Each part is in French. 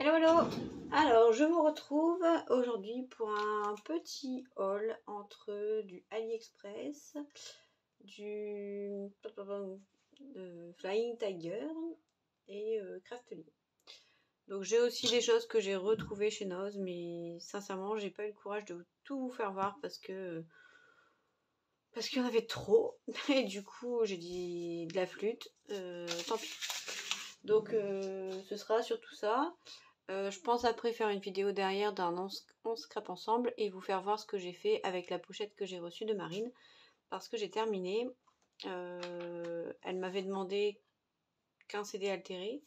Hello, hello! Alors, je vous retrouve aujourd'hui pour un petit haul entre du AliExpress, du Flying Tiger et Craftly. Donc, j'ai aussi des choses que j'ai retrouvées chez Noz, mais sincèrement, j'ai pas eu le courage de tout vous faire voir parce qu'il y en avait trop. Et du coup, j'ai dit de la flûte, tant pis. Donc, ce sera surtout ça. Je pense après faire une vidéo derrière d'un on scrape ensemble et vous faire voir ce que j'ai fait avec la pochette que j'ai reçue de Marine parce que j'ai terminé. Elle m'avait demandé qu'un CD altéré,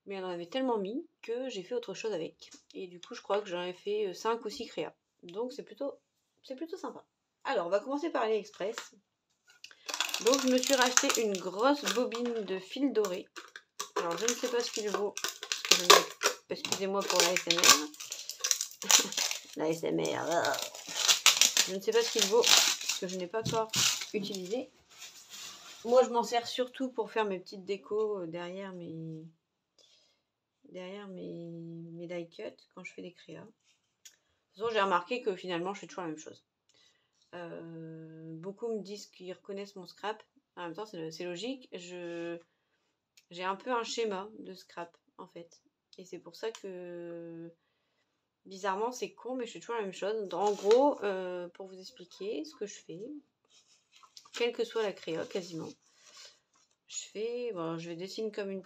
mais elle en avait tellement mis que j'ai fait autre chose avec. Et du coup, je crois que j'en ai fait 5 ou 6 créas. Donc c'est plutôt sympa. Alors, on va commencer par AliExpress. Donc, je me suis racheté une grosse bobine de fil doré. Alors, je ne sais pas ce qu'il vaut. Excusez-moi pour l'ASMR. L'ASMR. Je ne sais pas ce qu'il vaut, parce que je n'ai pas encore utilisé. Moi, je m'en sers surtout pour faire mes petites décos derrière mes die cut quand je fais des créas. De toute façon, j'ai remarqué que finalement, je fais toujours la même chose. Beaucoup me disent qu'ils reconnaissent mon scrap. En même temps, c'est logique. J'ai un peu un schéma de scrap, en fait. Et c'est pour ça que... Bizarrement, c'est con, mais je fais toujours la même chose. En gros, pour vous expliquer ce que je fais, quelle que soit la créa, quasiment, je dessine comme une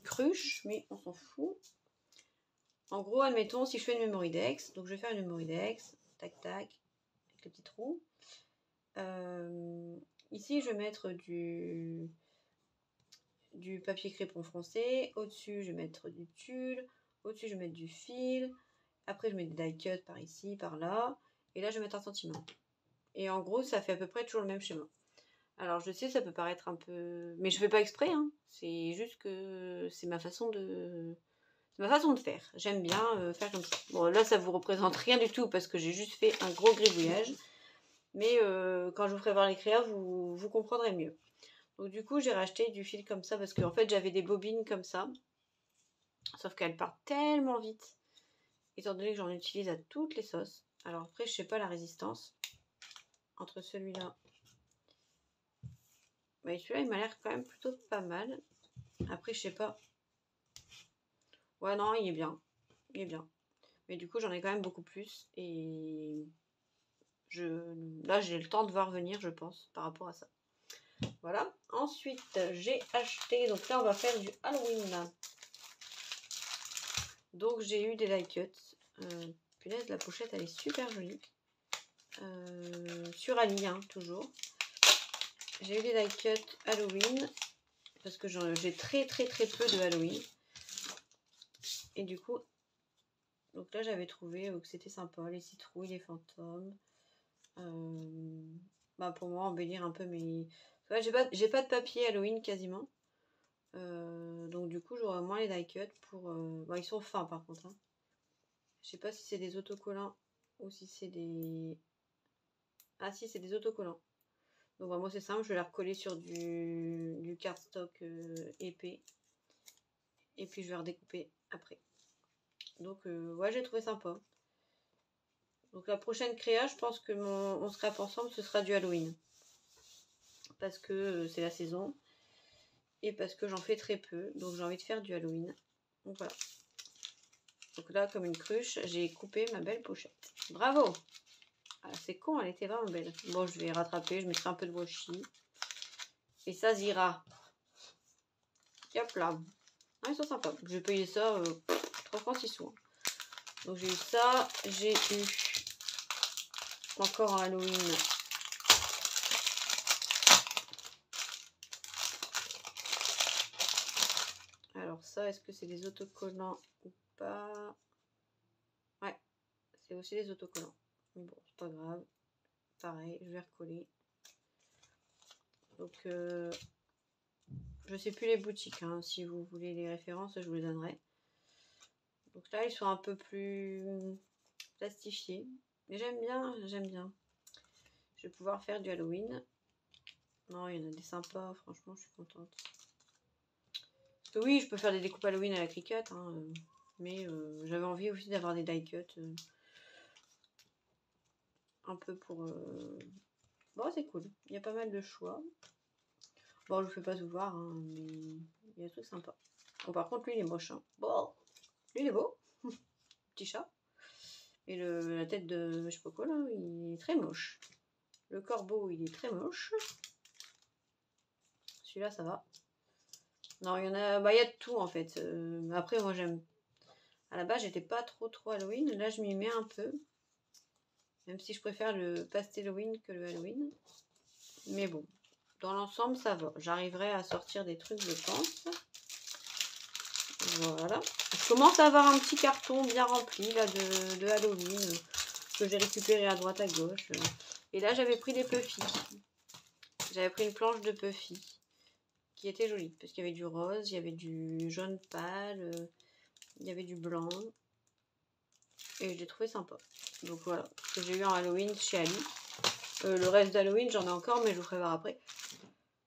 cruche, mais on s'en fout. En gros, admettons, si je fais une mémoridex, donc je vais faire une mémoridex, tac tac, avec le petit trou. Ici, je vais mettre du papier crépon foncé. Au-dessus, je vais mettre du tulle. Au-dessus, je vais mettre du fil. Après, je mets des die cut par ici, par là. Et là, je vais mettre un sentiment. Et en gros, ça fait à peu près toujours le même schéma. Alors, je sais, ça peut paraître un peu... Mais je fais pas exprès, hein. C'est juste que c'est ma façon de... C'est ma façon de faire. J'aime bien faire comme ça. Bon, là, ça vous représente rien du tout parce que j'ai juste fait un gros gribouillage. Mais quand je vous ferai voir les créas, vous comprendrez mieux. Donc, du coup, j'ai racheté du fil comme ça parce qu'en fait, j'avais des bobines comme ça. Sauf qu'elles partent tellement vite. Étant donné que j'en utilise à toutes les sauces. Alors après, je sais pas la résistance entre celui-là. Mais celui-là, il m'a l'air quand même plutôt pas mal. Après, je sais pas. Ouais, non, il est bien. Il est bien. Mais du coup, j'en ai quand même beaucoup plus. Et là, j'ai le temps de voir venir, je pense, par rapport à ça. Voilà. Ensuite, j'ai acheté... Donc là, on va faire du Halloween. Donc, j'ai eu des die cuts. Punaise, la pochette, elle est super jolie. Sur Ali, hein, toujours. J'ai eu des die cut Halloween. Parce que j'ai très peu de Halloween. Et du coup... Donc là, j'avais trouvé que c'était sympa, les citrouilles, les fantômes. Pour moi, embellir un peu mes... Ouais, j'ai pas de papier Halloween quasiment. Donc du coup, j'aurai moins les die cut pour... ils sont fins par contre. Hein. Je sais pas si c'est des autocollants ou si c'est des... Ah si, c'est des autocollants. Donc moi, c'est simple, je vais la recoller sur du cardstock épais. Et puis, je vais redécouper après. Donc, ouais, j'ai trouvé sympa. Donc la prochaine créa, je pense que on scrape ensemble, ce sera du Halloween. Parce que c'est la saison. Et parce que j'en fais très peu. Donc j'ai envie de faire du Halloween. Donc voilà. Donc là, comme une cruche, j'ai coupé ma belle pochette. Bravo! Ah, c'est con, elle était vraiment belle. Bon, je vais rattraper, je mettrai un peu de washi. Et ça ira. Hop là. Ah, ils sont sympas. Je vais payer ça 3 francs 6 sous. Donc j'ai eu ça. J'ai eu encore un Halloween. Alors ça, est-ce que c'est des autocollants ou pas? Ouais, c'est aussi des autocollants. Mais bon, c'est pas grave. Pareil, je vais recoller. Donc, je sais plus les boutiques. Hein. Si vous voulez les références, je vous les donnerai. Donc là, ils sont un peu plus plastifiés. Mais j'aime bien, j'aime bien. Je vais pouvoir faire du Halloween. Non, il y en a des sympas. Franchement, je suis contente. Parce que oui, je peux faire des découpes Halloween à la Cricut, hein, mais j'avais envie aussi d'avoir des die cuts. Un peu pour... Bon, c'est cool. Il y a pas mal de choix. Bon, je ne fais pas tout voir, hein, mais il y a des trucs sympas. Bon, par contre, lui, il est moche. Hein. Bon, lui, il est beau. Petit chat. Et la tête de je sais pas quoi, là, il est très moche. Le corbeau, il est très moche. Celui-là, ça va. Non, il y en a... Bah, il y a de tout, en fait. Après, moi, j'aime... À la base, j'étais pas trop Halloween. Là, je m'y mets un peu. Même si je préfère le pastel Halloween que le Halloween. Mais bon, dans l'ensemble, ça va. J'arriverai à sortir des trucs, je pense. Voilà. Je commence à avoir un petit carton bien rempli là de Halloween que j'ai récupéré à droite à gauche. Et là, j'avais pris des Puffy. J'avais pris une planche de Puffy qui était jolie parce qu'il y avait du rose, il y avait du jaune pâle, il y avait du blanc. Et j'ai trouvé sympa. Donc voilà, ce que j'ai eu en Halloween chez Ali. Le reste d'Halloween, j'en ai encore, mais je vous ferai voir après.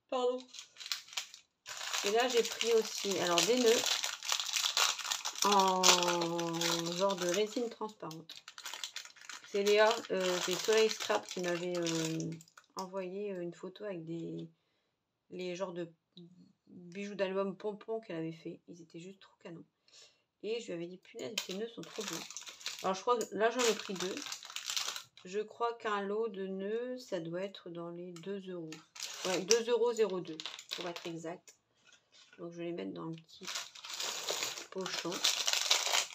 Pardon. Et là, j'ai pris aussi alors des nœuds en genre de résine transparente. C'est Léa, des Soleil Scrap qui m'avait envoyé une photo avec les genres de bijoux d'album pompons qu'elle avait fait. Ils étaient juste trop canons. Et je lui avais dit, punaise, ces nœuds sont trop beaux. Alors je crois que là, j'en ai pris 2. Je crois qu'un lot de nœuds, ça doit être dans les 2 €. Ouais, 2,02 € pour être exact. Donc je vais les mettre dans un petit pochon.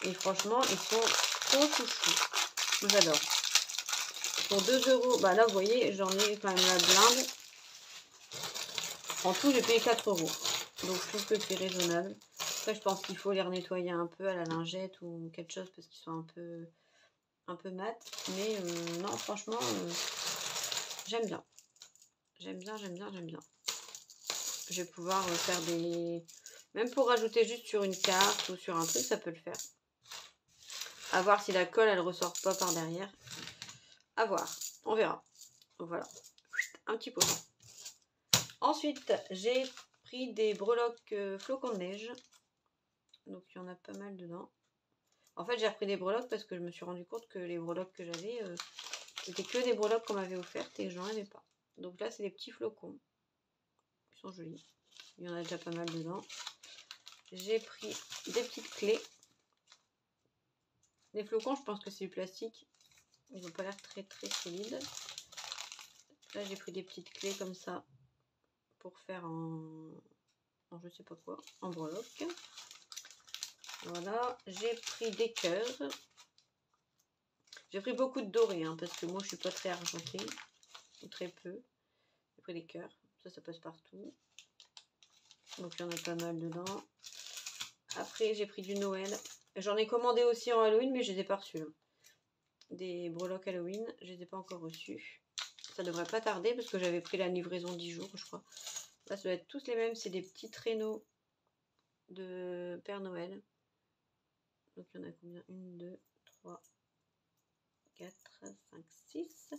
Et franchement, ils sont trop chouchous. J'adore. Pour 2 €, bah là vous voyez, j'en ai quand même la blinde. En tout, j'ai payé 4 €. Donc je trouve que c'est raisonnable. Après, je pense qu'il faut les renettoyer un peu à la lingette ou quelque chose parce qu'ils sont un peu mat. Mais non, franchement, j'aime bien. J'aime bien. Je vais pouvoir faire des... Même pour rajouter juste sur une carte ou sur un truc, ça peut le faire. À voir si la colle, elle ressort pas par derrière. À voir. On verra. Donc voilà. Un petit pochon. Ensuite, j'ai pris des breloques flocons de neige. Donc il y en a pas mal dedans. En fait, j'ai repris des breloques parce que je me suis rendu compte que les breloques que j'avais, c'était que des breloques qu'on m'avait offertes et j'en avais pas. Donc là, c'est des petits flocons. Ils sont jolis. Il y en a déjà pas mal dedans. J'ai pris des petites clés. Les flocons, je pense que c'est du plastique. Ils n'ont pas l'air très solides. Là, j'ai pris des petites clés comme ça pour faire en je sais pas quoi, en breloque. Voilà, j'ai pris des cœurs. J'ai pris beaucoup de doré, hein, parce que moi je suis pas très argentée, ou très peu. J'ai pris des cœurs, ça passe partout. Donc il y en a pas mal dedans. Après j'ai pris du Noël. J'en ai commandé aussi en Halloween, mais je les ai pas reçus. Hein. Des breloques Halloween, je les ai pas encore reçus. Ça devrait pas tarder parce que j'avais pris la livraison 10 jours, je crois. Là, ça doit être tous les mêmes. C'est des petits traîneaux de Père Noël. Donc il y en a combien? 1, 2, 3, 4, 5, 6.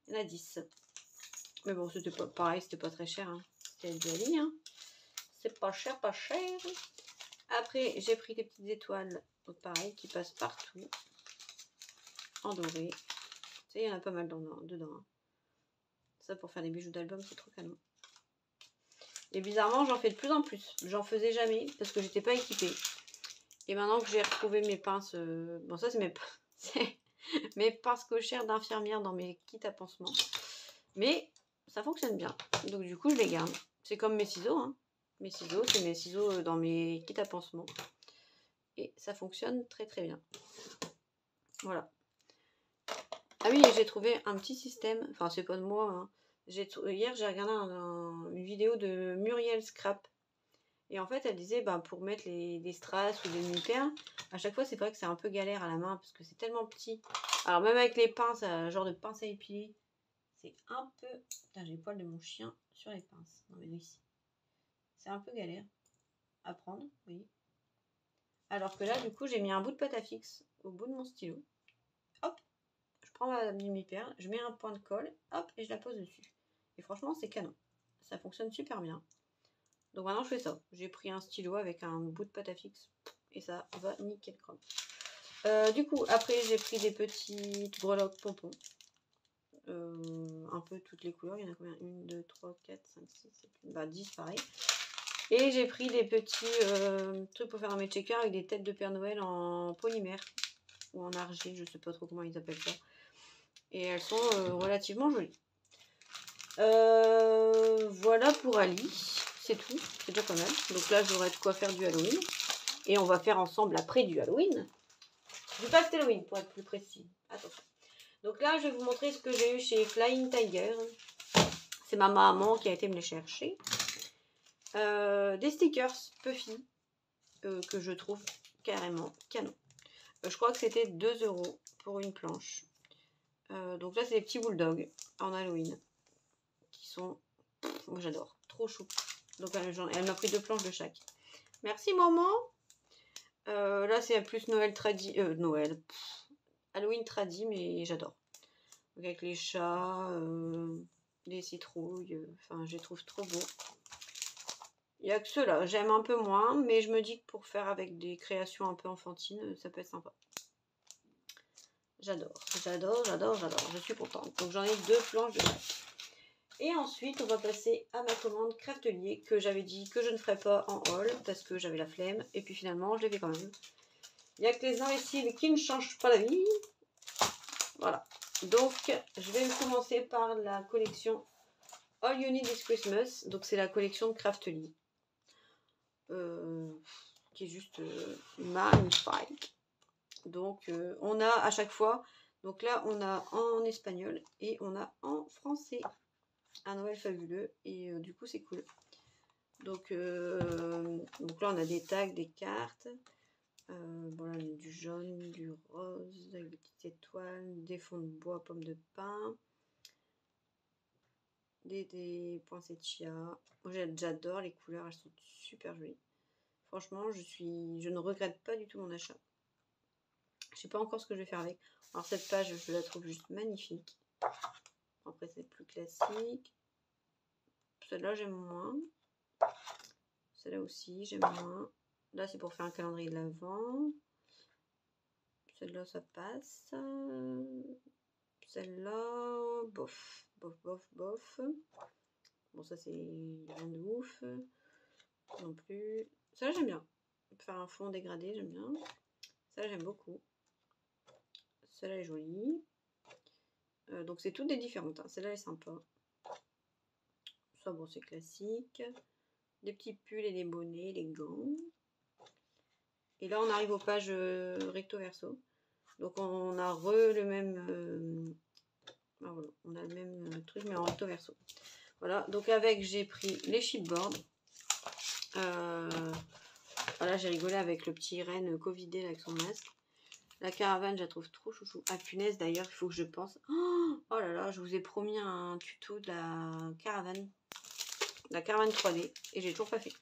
Il y en a 10. Mais bon, c'était pas pareil, c'était pas très cher. Hein. C'était du Ali. Hein. C'est pas cher, pas cher. Après, j'ai pris des petites étoiles, donc pareil, qui passent partout. En doré. Tu sais, il y en a pas mal dedans. Hein. Ça, pour faire des bijoux d'album, c'est trop canon. Et bizarrement, j'en fais de plus en plus. J'en faisais jamais parce que j'étais pas équipée. Et maintenant que j'ai retrouvé mes pinces... Bon, ça, c'est mes pinces cochères d'infirmière dans mes kits à pansement. Mais ça fonctionne bien. Donc, du coup, je les garde. C'est comme mes ciseaux. Hein. Mes ciseaux, c'est mes ciseaux dans mes kits à pansement. Et ça fonctionne très bien. Voilà. Ah oui, j'ai trouvé un petit système. Enfin, c'est pas de moi. Hein. Hier, j'ai regardé une vidéo de Muriel Scrap. Et en fait, elle disait, bah, pour mettre des strass ou des demi-perles, à chaque fois, c'est vrai que c'est un peu galère à la main parce que c'est tellement petit. Alors, même avec les pinces, genre de pince à épiler, c'est un peu... Putain, j'ai le poil de mon chien sur les pinces. Non, mais ici. C'est un peu galère à prendre, oui. Alors que là, du coup, j'ai mis un bout de pâte à fixe au bout de mon stylo. Hop, je prends ma demi-perle, je mets un point de colle, hop, et je la pose dessus. Et franchement, c'est canon. Ça fonctionne super bien. Donc maintenant je fais ça. J'ai pris un stylo avec un bout de pâte à fixe et ça va nickel chrome. Du coup après j'ai pris des petites breloques pompons. Un peu toutes les couleurs. Il y en a combien? 1, 2, 3, 4, 5, 6, 7, 8, bah 10 pareil. Et j'ai pris des petits trucs pour faire mes checkers avec des têtes de Père Noël en polymère ou en argile, je sais pas trop comment ils appellent ça. Et elles sont relativement jolies. Voilà pour Ali, c'est tout, c'est déjà pas mal. Donc là j'aurai de quoi faire du Halloween. Et on va faire ensemble après du Halloween. Du past Halloween pour être plus précis. Attention. Donc là je vais vous montrer ce que j'ai eu chez Flying Tiger. C'est ma maman qui a été me les chercher. Des stickers Puffy que je trouve carrément canon. Je crois que c'était 2 € pour une planche. Donc là c'est des petits bulldogs en Halloween qui sont, moi j'adore, trop chou. Donc elle m'a pris 2 planches de chaque. Merci maman. Là c'est plus Noël tradi, Halloween tradi, mais j'adore. Donc avec les chats, les citrouilles, enfin je les trouve trop beaux. Il n'y a que ceux-là, j'aime un peu moins, mais je me dis que pour faire avec des créations un peu enfantines, ça peut être sympa. J'adore, j'adore, j'adore, j'adore, je suis contente. Donc j'en ai 2 planches de chaque. Et ensuite, on va passer à ma commande Craftelier, que j'avais dit que je ne ferais pas en haul, parce que j'avais la flemme, et puis finalement, je l'ai fait quand même. Il n'y a que les imbéciles qui ne changent pas la vie. Voilà. Donc, je vais commencer par la collection All You Need Is Christmas. Donc, c'est la collection de Craftelier. Qui est juste magnifique. Donc on a à chaque fois, donc là on a en espagnol et on a en français un Noël fabuleux et du coup c'est cool. Donc là on a des tags, des cartes, voilà, du jaune, du rose avec des petites étoiles, des fonds de bois, pommes de pin, des poinsettias. Moi j'adore les couleurs, elles sont super jolies. Franchement, je ne regrette pas du tout mon achat. Je sais pas encore ce que je vais faire avec. Alors cette page, je la trouve juste magnifique. Après, c'est plus classique. Celle-là, j'aime moins. Celle-là aussi, j'aime moins. Là, c'est pour faire un calendrier de l'Avent. Celle-là, ça passe. Celle-là, bof, bof, bof, bof. Bon, ça, c'est rien de ouf. Non plus. Celle-là, j'aime bien. Faire un fond dégradé, j'aime bien. Celle-là, j'aime beaucoup. Celle-là est jolie. Donc, c'est toutes des différentes. Hein. Celle-là est sympa. Ça, bon, c'est classique. Des petits pulls et des bonnets, les gants. Et là, on arrive aux pages recto verso. Donc, on a le même... ah, voilà, on a le même truc, mais en recto verso. Voilà, donc avec, j'ai pris les chipboards. Voilà, j'ai rigolé avec le petit renne covidé avec son masque. La caravane, je la trouve trop chouchou. Ah, punaise, d'ailleurs, il faut que je pense. Oh là là, je vous ai promis un tuto de la caravane. La caravane 3D. Et j'ai toujours pas fait.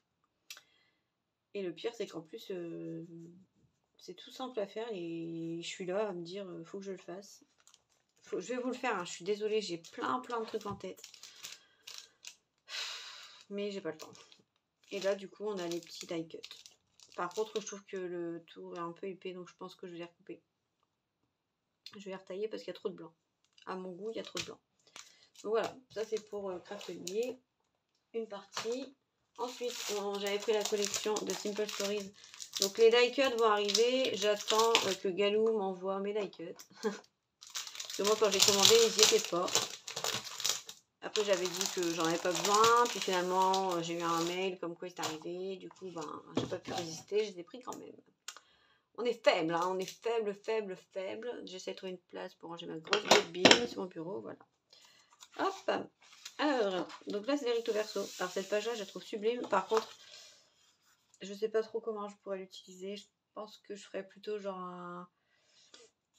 Et le pire, c'est qu'en plus, c'est tout simple à faire. Et je suis là à me dire, faut que je le fasse. Je vais vous le faire, hein. Je suis désolée, j'ai plein de trucs en tête. Mais j'ai pas le temps. Et là, du coup, on a les petits die cuts. Par contre, je trouve que le tour est un peu épais, donc je pense que je vais les recouper. Je vais les retailler parce qu'il y a trop de blanc. À mon goût, il y a trop de blanc. Donc voilà, ça c'est pour Craftelier. Une partie. Ensuite, j'avais pris la collection de Simple Stories. Donc les die cuts vont arriver. J'attends que Galou m'envoie mes die cuts. Parce que moi, quand j'ai commandé, ils n'y étaient pas. Après, j'avais dit que j'en avais pas besoin. Puis finalement, j'ai eu un mail comme quoi c'est arrivé. Du coup, ben, j'ai pas pu résister. Je les ai pris quand même. On est faible, hein. On est faible, faible, faible. J'essaie de trouver une place pour ranger ma grosse bobine sur mon bureau. Voilà. Hop. Alors, donc là, c'est les recto verso. Alors, cette page-là, je la trouve sublime. Par contre, je sais pas trop comment je pourrais l'utiliser. Je pense que je ferais plutôt genre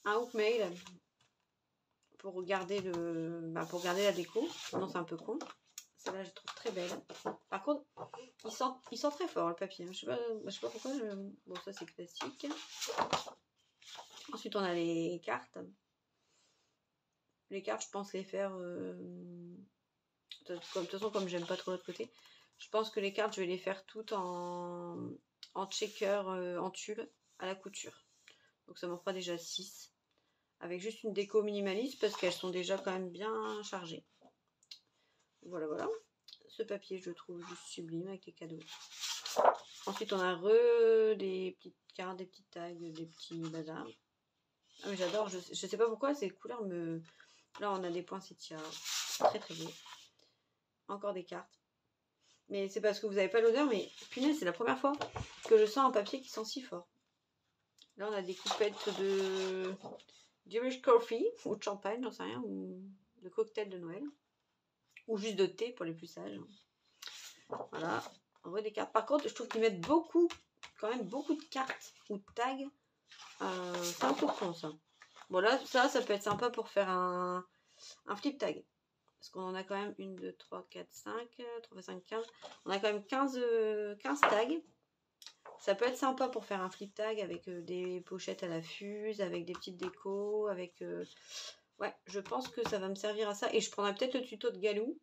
un hook mail pour garder pour garder la déco. Non, c'est un peu con. Celle-là, je la trouve très belle. Par contre, il sent très fort le papier. Je sais pas pourquoi. Bon, ça c'est classique. Ensuite, on a les cartes. Les cartes, je pense les faire. De toute façon, comme j'aime pas trop l'autre côté, Je pense que les cartes, je vais les faire toutes en checker, en tulle, à la couture. Donc ça m'en fera déjà 6. Avec juste une déco minimaliste, parce qu'elles sont déjà quand même bien chargées. Voilà, voilà. Ce papier, je le trouve juste sublime avec les cadeaux. Ensuite, on a des petites cartes, des petits tags, des petits bazars. Ah, mais j'adore, je sais pas pourquoi, ces couleurs me... Là, on a des poinsettias. Très, très beau. Encore des cartes. Mais c'est parce que vous n'avez pas l'odeur, mais punaise, c'est la première fois que je sens un papier qui sent si fort. Là, on a des coupettes d'Irish Coffee, ou de champagne, j'en sais rien, ou de cocktail de Noël. Ou juste de thé pour les plus sages. Voilà, on voit des cartes. Par contre, je trouve qu'ils mettent beaucoup, quand même beaucoup de cartes ou de tags. C'est un peu con ça. Bon là, ça peut être sympa pour faire un flip tag. Parce qu'on en a quand même 1, 2, 3, 4, 5, 3, 5, 15. On a quand même 15 tags. Ça peut être sympa pour faire un flip tag avec des pochettes à la fuse, avec des petites décos, avec... Ouais, je pense que ça va me servir à ça. Et je prendrai peut-être le tuto de Galou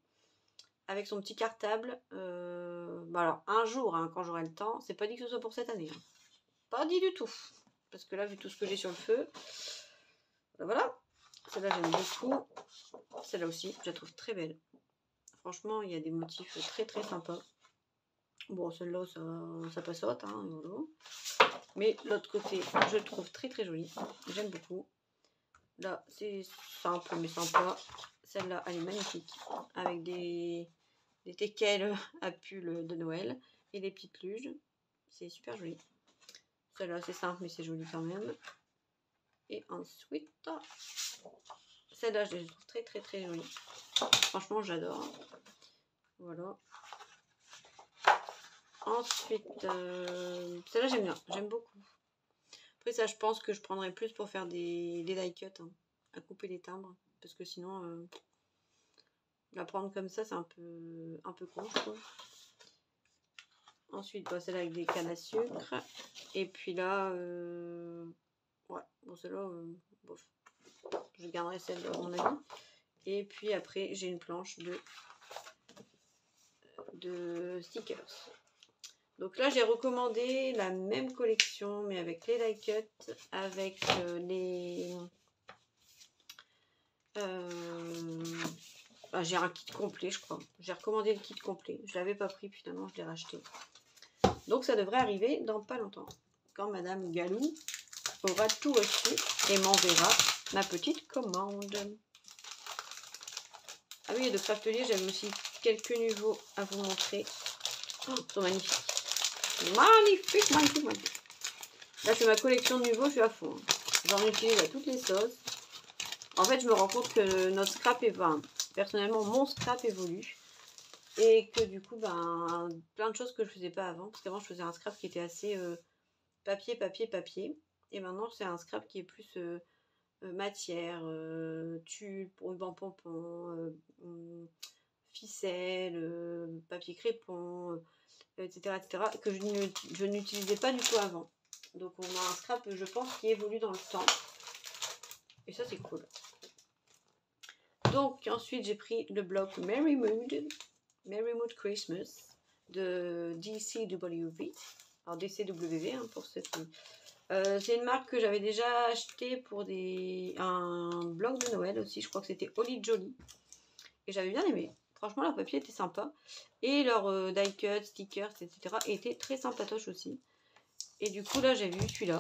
avec son petit cartable. Bah alors, un jour, hein, quand j'aurai le temps, c'est pas dit que ce soit pour cette année. Hein. Pas dit du tout. Parce que là, vu tout ce que j'ai sur le feu, voilà. Celle-là, j'aime beaucoup. Celle-là aussi, je la trouve très belle. Franchement, il y a des motifs très très sympas. Bon, celle-là, ça passote, hein, voilà. Mais l'autre côté, je le trouve très très joli. J'aime beaucoup. Là, c'est simple mais sympa. Celle-là, elle est magnifique. Avec des teckels à pull de Noël et des petites luges. C'est super joli. Celle-là, c'est simple mais c'est joli quand même. Et ensuite, celle-là, je la trouve très très très jolie. Franchement, j'adore. Voilà. Ensuite, celle-là, j'aime bien. J'aime beaucoup. Après, ça, je pense que je prendrais plus pour faire des die cut, hein, à couper les timbres. Parce que sinon, la prendre comme ça, c'est un peu con, je trouve. Ensuite, bah, celle-là avec des cannes à sucre. Et puis là, ouais, bon, celle-là, bof. Je garderai celle à mon avis. Et puis après, j'ai une planche de stickers. Donc là, j'ai recommandé la même collection, mais avec les die cut, avec les... Bah, j'ai un kit complet, je crois. J'ai recommandé le kit complet. Je ne l'avais pas pris, puis finalement, je l'ai racheté. Donc ça devrait arriver dans pas longtemps. Quand Madame Galou aura tout reçu et m'enverra ma petite commande. Ah oui, et de Craftelier, j'avais aussi quelques niveaux à vous montrer. Oh, ils sont magnifiques. Magnifique, magnifique, magnifique. Là, c'est ma collection de niveaux, je suis à fond. J'en utilise à toutes les sauces. En fait, je me rends compte que notre scrap évolue. Personnellement, mon scrap évolue. Et que du coup, ben, plein de choses que je faisais pas avant. Parce qu'avant, je faisais un scrap qui était assez papier, papier, papier. Et maintenant, c'est un scrap qui est plus matière, tulle, ruban pompon, ficelle, papier crépon, etc., etc. Que je n'utilisais pas du tout avant. Donc, on a un scrap, je pense, qui évolue dans le temps. Et ça, c'est cool. Donc, ensuite, j'ai pris le bloc Merry Mood Christmas de DCWV. Alors, DCWV, hein, pour ceux qui... c'est une marque que j'avais déjà acheté pour un bloc de Noël aussi. Je crois que c'était Holly Jolly. Et j'avais bien aimé. Franchement, leur papier était sympa. Et leur die cut, stickers, etc. étaient très sympatoches aussi. Et du coup, là, j'ai vu celui-là.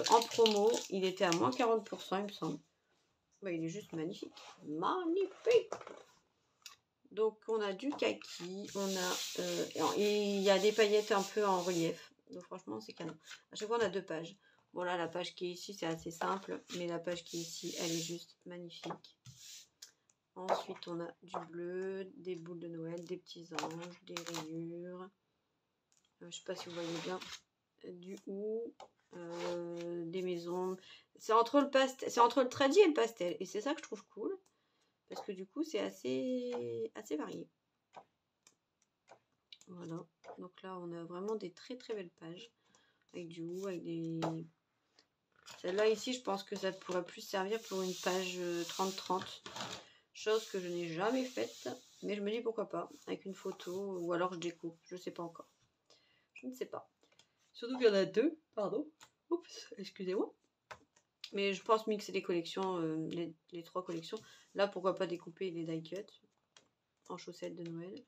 En promo, il était à moins 40%, il me semble. Bah, il est juste magnifique. Magnifique! Donc, on a du kaki. On a... et il y a des paillettes un peu en relief. Donc, franchement, c'est canon. À chaque fois, on a 2 pages. Bon, là, la page qui est ici, c'est assez simple. Mais la page qui est ici, elle est juste magnifique. Ensuite, on a du bleu, des boules de Noël, des petits anges, des rayures. Je ne sais pas si vous voyez bien. Du hou, des maisons. C'est entre le tradi et le pastel. Et c'est ça que je trouve cool. Parce que du coup, c'est assez varié. Voilà. Donc là, on a vraiment des très très belles pages. Avec du hou, avec des... Celle-là ici, je pense que ça pourrait plus servir pour une page 30-30. Chose que je n'ai jamais faite. Mais je me dis pourquoi pas, avec une photo, ou alors je découpe, je sais pas encore. Je ne sais pas. Surtout qu'il y en a 2, pardon. Oups, excusez-moi. Mais je pense mixer les collections, les 3 collections. Là, pourquoi pas découper les die cut en chaussettes de Noël.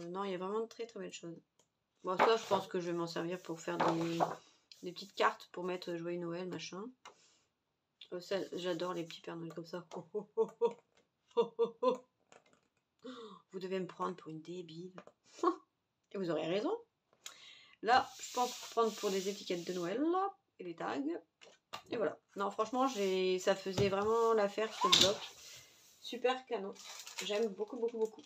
Non, il y a vraiment de très très belles choses. Bon, ça, je pense que je vais m'en servir pour faire des petites cartes pour mettre Joyeux Noël, machin. Ça, j'adore les petits Pères Noël comme ça. Oh, oh, oh, oh. Oh, oh, oh. Vous devez me prendre pour une débile. Et vous aurez raison. Là, je pense prendre pour les étiquettes de Noël là, et les tags. Et voilà. Non, franchement, ça faisait vraiment l'affaire ce bloc. Super canon. J'aime beaucoup, beaucoup, beaucoup.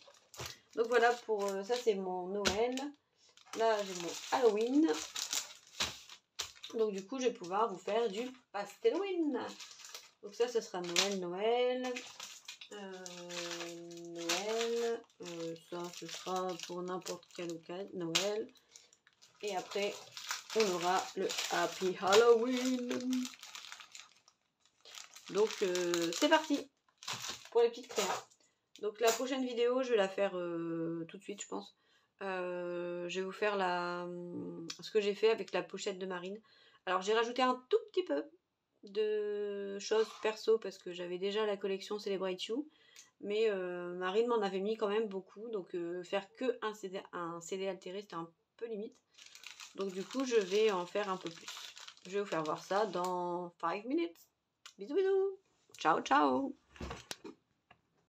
Donc voilà, pour ça, c'est mon Noël. Là, j'ai mon Halloween. Donc du coup, je vais pouvoir vous faire du Pasteloween. Donc ça, ce sera Noël. Noël. Ça, ce sera pour n'importe quelle occasion. Noël. Et après, on aura le Happy Halloween. Donc, c'est parti pour les petites créas. Donc, la prochaine vidéo, je vais la faire tout de suite, je pense. Je vais vous faire ce que j'ai fait avec la pochette de Marine. Alors, j'ai rajouté un tout petit peu de choses perso parce que j'avais déjà la collection Celebrate You. Mais Marine m'en avait mis quand même beaucoup. Donc, faire que un CD altéré, c'était un peu limite. Donc du coup, je vais en faire un peu plus. Je vais vous faire voir ça dans 5 minutes. Bisous, bisous. Ciao, ciao.